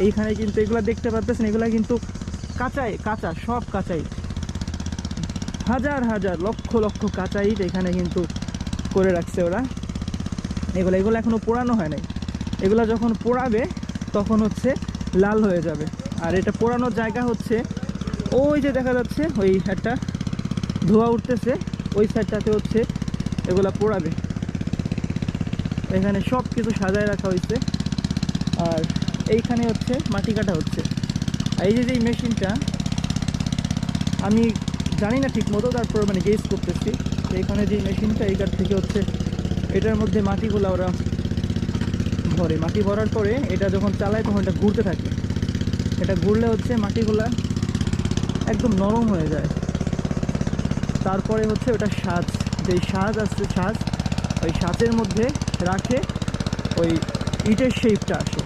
এইখানে কিন্তু এগুলা দেখতে পাচ্ছেন, এগুলা কিন্তু কাঁচা সব কাঁচা ইট, হাজার হাজার লক্ষ লক্ষ কাঁচা ইট এখানে কিন্তু করে রাখছে ওরা। এগুলো এখনো পোড়ানো হয় নাই, এগুলা যখন পোড়াবে তখন হচ্ছে লাল হয়ে যাবে। আর এটা পোড়ানোর জায়গা হচ্ছে ওই যে দেখা যাচ্ছে ওই একটা ধোঁয়া উঠতেছে, ওই সাইডটাতে হচ্ছে এগুলা পোড়াবে। এখানে সব কিছু সাজায় রাখা হয়েছে। আর এইখানে হচ্ছে মাটি কাটা হচ্ছে। এই যে মেশিনটা আমি জানি না ঠিক মতো, তারপর মানে গেস করতেছি। এইখানে যে মেশিনটা, এইখান থেকে হচ্ছে এটার মধ্যে মাটিগুলো ওরা ভরে, মাটি ভরার পরে এটা যখন চালায় তখন এটা ঘুরতে থাকে। এটা ঘুরলে হচ্ছে মাটিগুলা একদম নরম হয়ে যায়। তারপরে হচ্ছে ওটা সাজ, যেই সাজ আছে সাজ, ওই সাজের মধ্যে রাখে ওই ইটের শেপটা আসে।